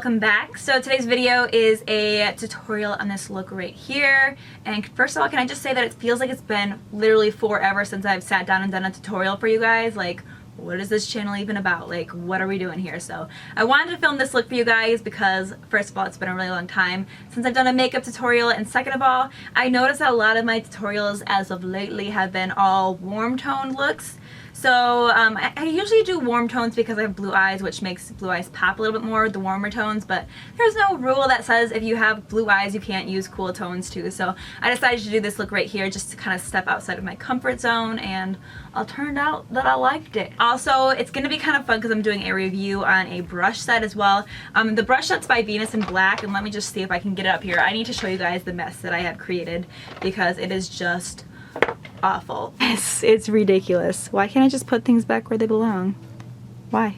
welcome back. So today's video is a tutorial on this look right here. And first of all, can I just say that it feels like it's been literally forever since I've sat down and done a tutorial for you guys. Like, what is this channel even about? Like, what are we doing here? So I wanted to film this look for you guys because first of all, it's been a really long time since I've done a makeup tutorial, and second of all, I noticed that a lot of my tutorials as of lately have been all warm toned looks. So I usually do warm tones because I have blue eyes, which makes blue eyes pop a little bit more with the warmer tones, but there's no rule that says if you have blue eyes you can't use cool tones too. So I decided to do this look right here just to kind of step outside of my comfort zone, and it turned out that I liked it. Also, it's going to be kind of fun because I'm doing a review on a brush set as well. The brush set's by Venus in Black, and let me just see if I can get it up here. I need to show you guys the mess that I have created because it is just awful. It's ridiculous. Why can't I just put things back where they belong? Why?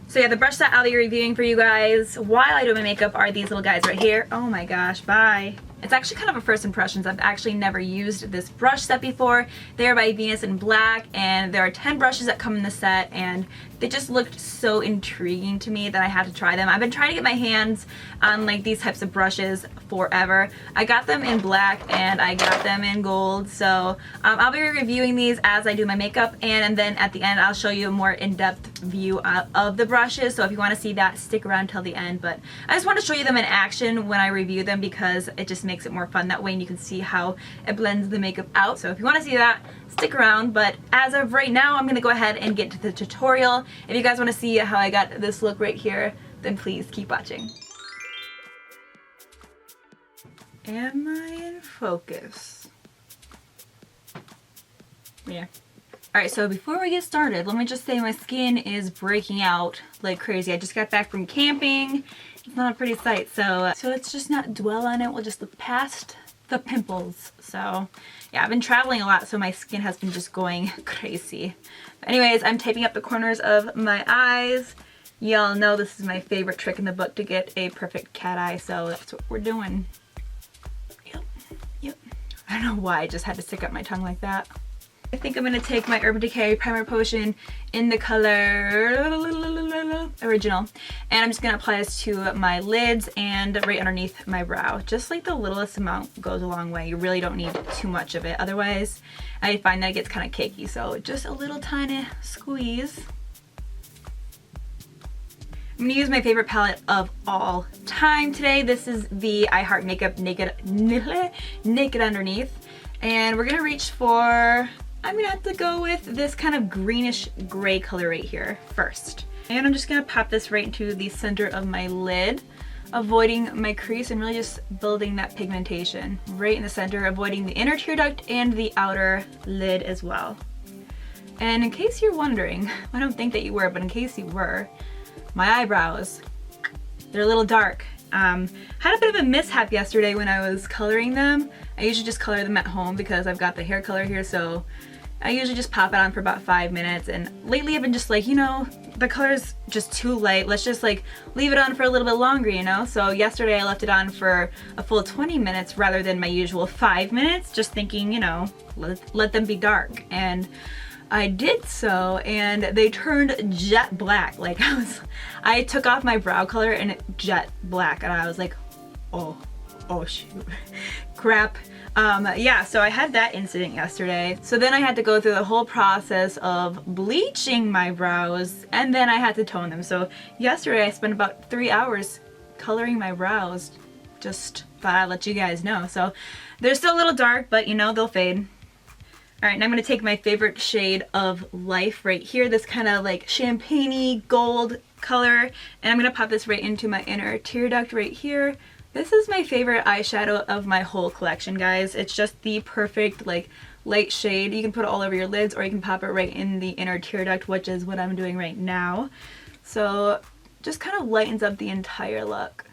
So yeah, the brush set I'll be reviewing for you guys while I do my makeup are these little guys right here. Oh my gosh, bye. It's actually kind of a first impressions. I've actually never used this brush set before. They're by Venus in Black, and there are 10 brushes that come in the set, and they just looked so intriguing to me that I had to try them. I've been trying to get my hands on like these types of brushes forever. I got them in black and I got them in gold, so I'll be reviewing these as I do my makeup, and then at the end I'll show you a more in-depth view of the brushes. So if you want to see that, stick around till the end. But I just want to show you them in action when I review them because it just makes it more fun that way, and you can see how it blends the makeup out. So if you want to see that, stick around. But as of right now, I'm going to go ahead and get to the tutorial. If you guys want to see how I got this look right here, then please keep watching. Am I in focus? Yeah. Alright, so before we get started, let me just say my skin is breaking out like crazy. I just got back from camping. It's not a pretty sight, so let's just not dwell on it. We'll just look past the pimples. So yeah, I've been traveling a lot, so my skin has been just going crazy. But anyways, I'm taping up the corners of my eyes. Y'all know this is my favorite trick in the book to get a perfect cat eye, so that's what we're doing. Yep. I don't know why I just had to stick up my tongue like that. I think I'm going to take my Urban Decay Primer Potion in the color Original, and I'm just going to apply this to my lids and right underneath my brow. Just like the littlest amount goes a long way. You really don't need too much of it, otherwise I find that it gets kind of cakey, so just a little tiny squeeze. I'm going to use my favorite palette of all time today. This is the I Heart Makeup Naked Underneath, and we're going to reach for, I'm going to have to go with this kind of greenish gray color right here first. And I'm just going to pop this right into the center of my lid, avoiding my crease and really just building that pigmentation right in the center, avoiding the inner tear duct and the outer lid as well. And in case you're wondering, I don't think that you were, but in case you were, my eyebrows, they're a little dark. Had a bit of a mishap yesterday when I was coloring them. I usually just color them at home because I've got the hair color here, so I usually just pop it on for about 5 minutes, and lately I've been just like, you know, the color's just too light, let's just like leave it on for a little bit longer, you know? So yesterday I left it on for a full 20 minutes rather than my usual 5 minutes, just thinking, you know, let them be dark. And I did so, and they turned jet black. Like I took off my brow color and it jet black, and I was like, oh shoot, crap. Yeah, so I had that incident yesterday. So then I had to go through the whole process of bleaching my brows, and then I had to tone them. So yesterday I spent about 3 hours coloring my brows. Just thought I'd let you guys know. So they're still a little dark, but you know, they'll fade. Alright, and I'm going to take my favorite shade of Life right here, this kind of like champagne-y gold color, and I'm going to pop this right into my inner tear duct right here. This is my favorite eyeshadow of my whole collection, guys. It's just the perfect like light shade. You can put it all over your lids, or you can pop it right in the inner tear duct, which is what I'm doing right now. So just kind of lightens up the entire look.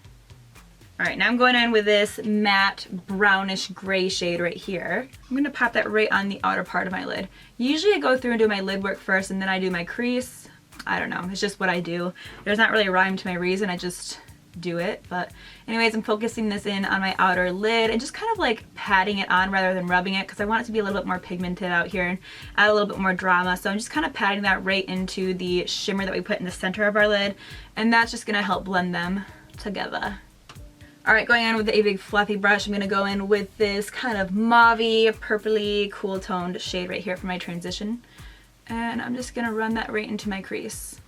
Alright, now I'm going in with this matte brownish gray shade right here. I'm going to pop that right on the outer part of my lid. Usually I go through and do my lid work first, and then I do my crease. I don't know, it's just what I do. There's not really a rhyme to my reason, I just do it. But anyways, I'm focusing this in on my outer lid and just kind of like patting it on rather than rubbing it because I want it to be a little bit more pigmented out here and add a little bit more drama. So I'm just kind of patting that right into the shimmer that we put in the center of our lid, and that's just going to help blend them together. Alright, going on with a big fluffy brush, I'm going to go in with this kind of mauve-y, purpley, cool toned shade right here for my transition. And I'm just going to run that right into my crease.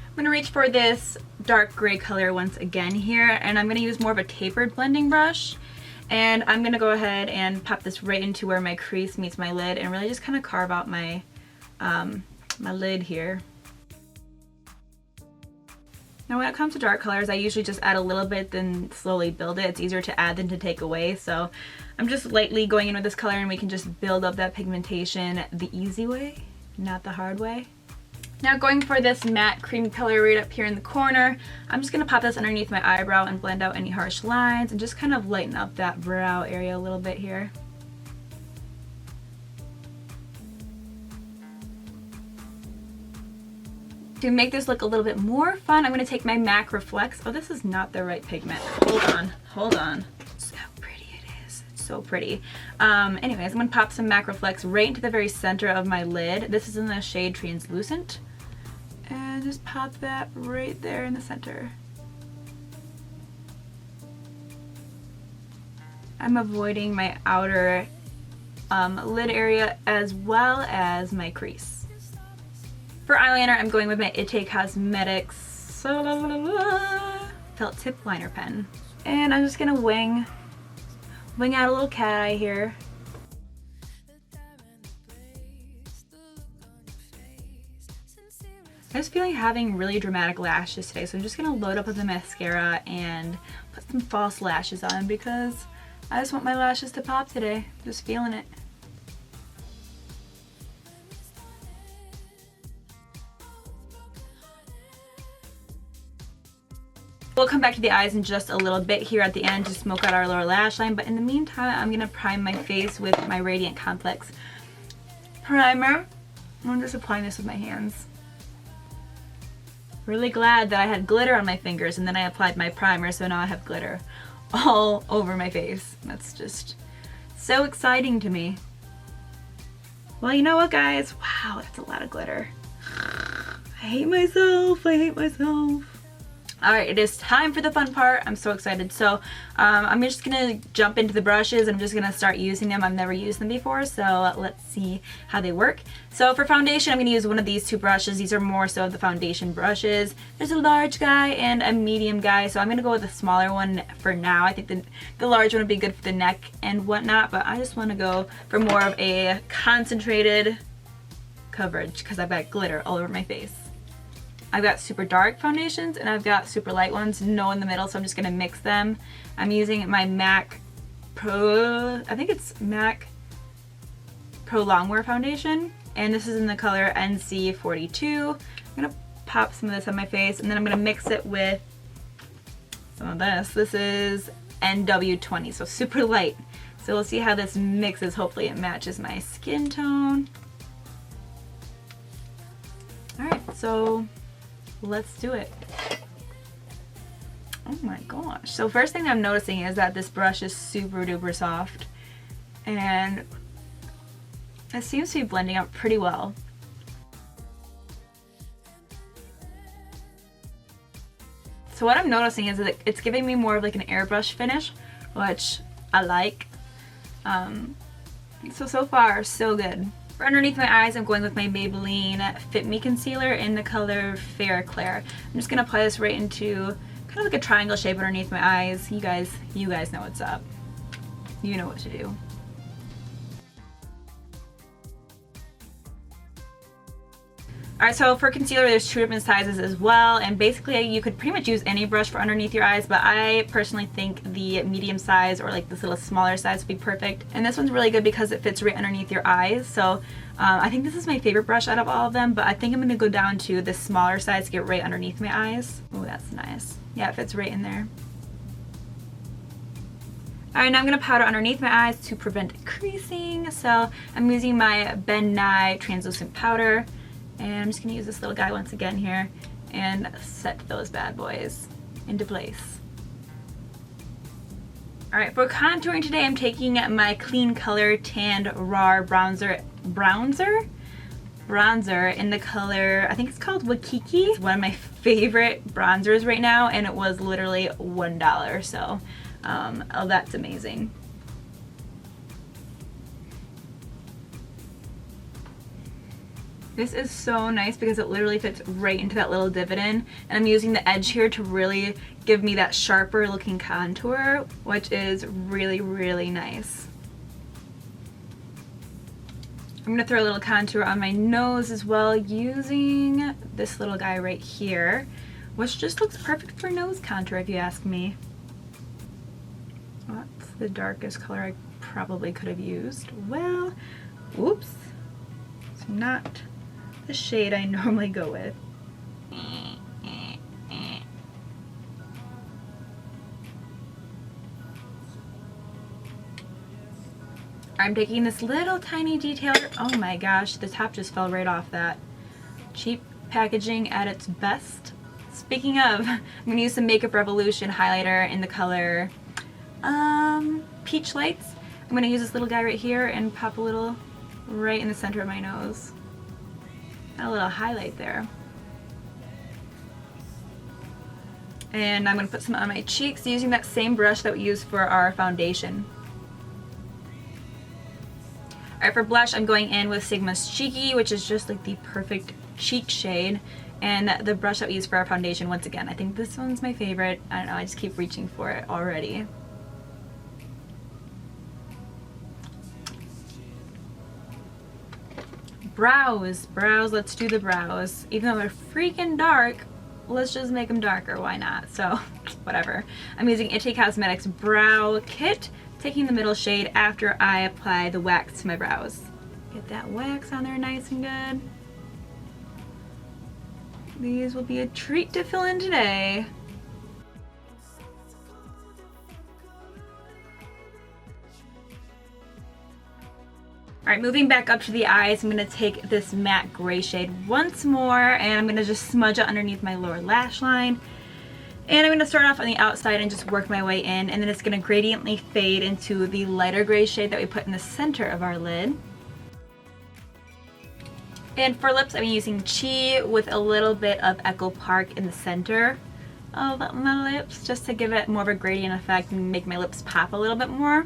I'm going to reach for this dark gray color once again here, and I'm going to use more of a tapered blending brush. And I'm going to go ahead and pop this right into where my crease meets my lid and really just kind of carve out my my lid here. Now when it comes to dark colors, I usually just add a little bit then slowly build it. It's easier to add than to take away, so I'm just lightly going in with this color and we can just build up that pigmentation the easy way, not the hard way. Now going for this matte creamy color right up here in the corner, I'm just going to pop this underneath my eyebrow and blend out any harsh lines and just kind of lighten up that brow area a little bit here. To make this look a little bit more fun, I'm going to take my MAC Reflex. Oh, this is not the right pigment. Hold on. That's how pretty it is. It's so pretty. Anyways, I'm going to pop some MAC Reflex right into the very center of my lid. This is in the shade Translucent. And just pop that right there in the center. I'm avoiding my outer lid area as well as my crease. For eyeliner, I'm going with my Itay Cosmetics felt tip liner pen. And I'm just going to wing out a little cat eye here. I was feeling having really dramatic lashes today, so I'm just going to load up with the mascara and put some false lashes on because I just want my lashes to pop today. Just feeling it. We'll come back to the eyes in just a little bit here at the end to smoke out our lower lash line, but in the meantime I'm going to prime my face with my Radiant Complex primer. I'm just applying this with my hands. Really glad that I had glitter on my fingers and then I applied my primer, so now I have glitter all over my face. That's just so exciting to me. Well, you know what, guys? Wow, that's a lot of glitter. I hate myself. I hate myself. Alright, it is time for the fun part. I'm so excited. So I'm just going to jump into the brushes. I'm just going to start using them. I've never used them before, so let's see how they work. So for foundation, I'm going to use one of these two brushes. These are more so the foundation brushes. There's a large guy and a medium guy, so I'm going to go with a smaller one for now. I think the large one would be good for the neck and whatnot, but I just want to go for more of a concentrated coverage because I've got glitter all over my face. I've got super dark foundations and I've got super light ones, no in the middle, so I'm just going to mix them. I'm using my MAC Pro, I think it's MAC Pro Longwear foundation, and this is in the color NC42. I'm going to pop some of this on my face and then I'm going to mix it with some of this. This is NW20, so super light. So we'll see how this mixes. Hopefully it matches my skin tone. Alright, so let's do it. Oh my gosh. So first thing I'm noticing is that this brush is super duper soft and it seems to be blending out pretty well. So what I'm noticing is that it's giving me more of like an airbrush finish, which I like. So far, so good. For underneath my eyes, I'm going with my Maybelline Fit Me Concealer in the color Fair Clair. I'm just going to apply this right into kind of like a triangle shape underneath my eyes. You guys know what's up. You know what to do. Alright, so for concealer, there's two different sizes as well, and basically you could pretty much use any brush for underneath your eyes, but I personally think the medium size or like this little smaller size would be perfect. And this one's really good because it fits right underneath your eyes, so I think this is my favorite brush out of all of them, but I think I'm going to go down to the smaller size to get right underneath my eyes. Oh, that's nice. Yeah, it fits right in there. Alright, now I'm going to powder underneath my eyes to prevent creasing. So I'm using my Ben Nye translucent powder. And I'm just going to use this little guy once again here and set those bad boys into place. Alright, for contouring today, I'm taking my Clean Color Tanned Raw Bronzer in the color, I think it's called Wakiki. It's one of my favorite bronzers right now, and it was literally $1, so oh, that's amazing. This is so nice because it literally fits right into that little divoten, and I'm using the edge here to really give me that sharper looking contour, which is really, really nice. I'm gonna throw a little contour on my nose as well using this little guy right here, which just looks perfect for nose contour if you ask me. That's the darkest color I probably could have used. Well, whoops, it's not the shade I normally go with. I'm taking this little tiny detailer. Oh my gosh, the top just fell right off that. Cheap packaging at its best. Speaking of, I'm going to use some Makeup Revolution highlighter in the color Peach Lights. I'm going to use this little guy right here and pop a little right in the center of my nose. A little highlight there. And I'm going to put some on my cheeks using that same brush that we used for our foundation. Alright, for blush, I'm going in with Sigma's Cheeky, which is just like the perfect cheek shade. And the brush that we use for our foundation, once again, I think this one's my favorite. I don't know, I just keep reaching for it already. Brows, let's do the brows. Even though they're freaking dark, let's just make them darker, why not? So, whatever. I'm using Itay Cosmetics Brow Kit, taking the middle shade after I apply the wax to my brows. Get that wax on there nice and good. These will be a treat to fill in today. Alright, moving back up to the eyes, I'm going to take this matte gray shade once more, and I'm going to just smudge it underneath my lower lash line. And I'm going to start off on the outside and just work my way in, and then it's going to gradiently fade into the lighter gray shade that we put in the center of our lid. And for lips, I'm using Chi with a little bit of Echo Park in the center of my lips, just to give it more of a gradient effect and make my lips pop a little bit more.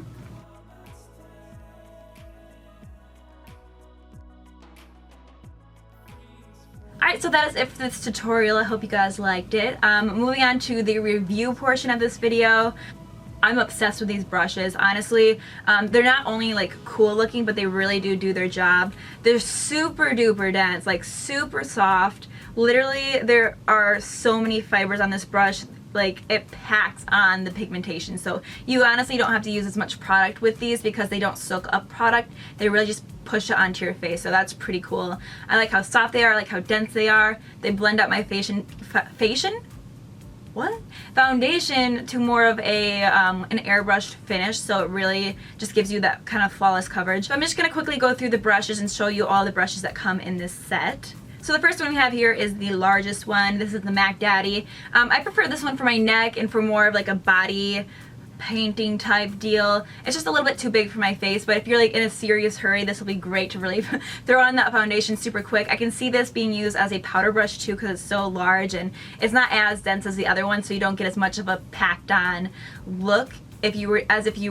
Alright, so that is it for this tutorial. I hope you guys liked it. Moving on to the review portion of this video. I'm obsessed with these brushes, honestly. They're not only like cool looking, but they really do their job. They're super duper dense, like super soft. Literally, there are so many fibers on this brush. Like, it packs on the pigmentation, so you honestly don't have to use as much product with these because they don't soak up product. They really just push it onto your face, so that's pretty cool. I like how soft they are, I like how dense they are. They blend out my foundation to more of a an airbrushed finish, so it really just gives you that kind of flawless coverage. So I'm just going to quickly go through the brushes and show you all the brushes that come in this set. So the first one we have here is the largest one. This is the Mac Daddy. I prefer this one for my neck and for more of like a body painting type deal. It's just a little bit too big for my face, but if you're like in a serious hurry, this will be great to really throw on that foundation super quick. I can see this being used as a powder brush too because it's so large and it's not as dense as the other one, so you don't get as much of a packed on look if you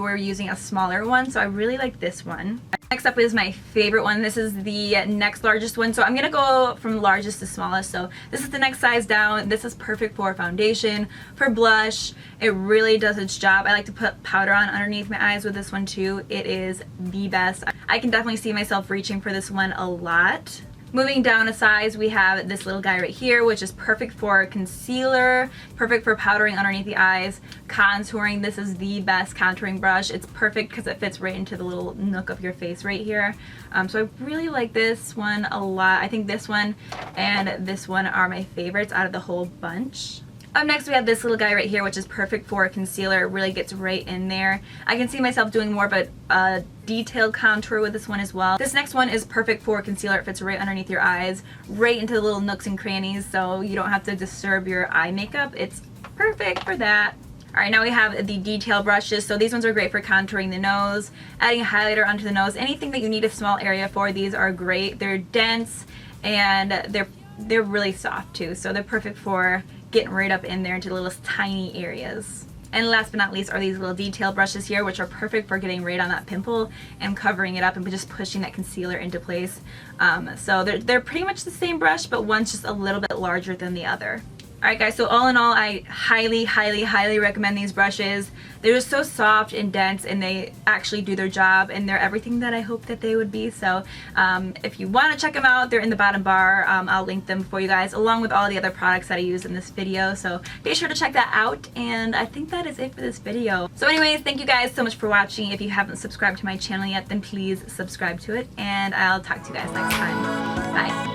were using a smaller one. So I really like this one. Next up is my favorite one. This is the next largest one. So I'm gonna go from largest to smallest. So this is the next size down. This is perfect for foundation, for blush. It really does its job. I like to put powder on underneath my eyes with this one too. It is the best. I can definitely see myself reaching for this one a lot. Moving down a size, we have this little guy right here, which is perfect for concealer, perfect for powdering underneath the eyes, contouring. This is the best contouring brush. It's perfect because it fits right into the little nook of your face right here. So I really like this one a lot. I think this one and this one are my favorites out of the whole bunch. Up next we have this little guy right here, which is perfect for concealer. It really gets right in there. I can see myself doing more of a detailed contour with this one as well. This next one is perfect for concealer. It fits right underneath your eyes, right into the little nooks and crannies, so you don't have to disturb your eye makeup. It's perfect for that. Alright, now we have the detail brushes. So these ones are great for contouring the nose, adding a highlighter onto the nose. Anything that you need a small area for, these are great. They're dense and they're really soft too, so they're perfect for getting right up in there into the little tiny areas. And last but not least are these little detail brushes here, which are perfect for getting right on that pimple and covering it up and just pushing that concealer into place. So they're pretty much the same brush, but one's just a little bit larger than the other. Alright guys, so all in all, I highly recommend these brushes. They're just so soft and dense, and they actually do their job, and they're everything that I hope that they would be. So if you want to check them out, they're in the bottom bar. I'll link them for you guys, along with all the other products that I use in this video. So be sure to check that out, and I think that is it for this video. So anyways, thank you guys so much for watching. If you haven't subscribed to my channel yet, then please subscribe to it, and I'll talk to you guys next time. Bye!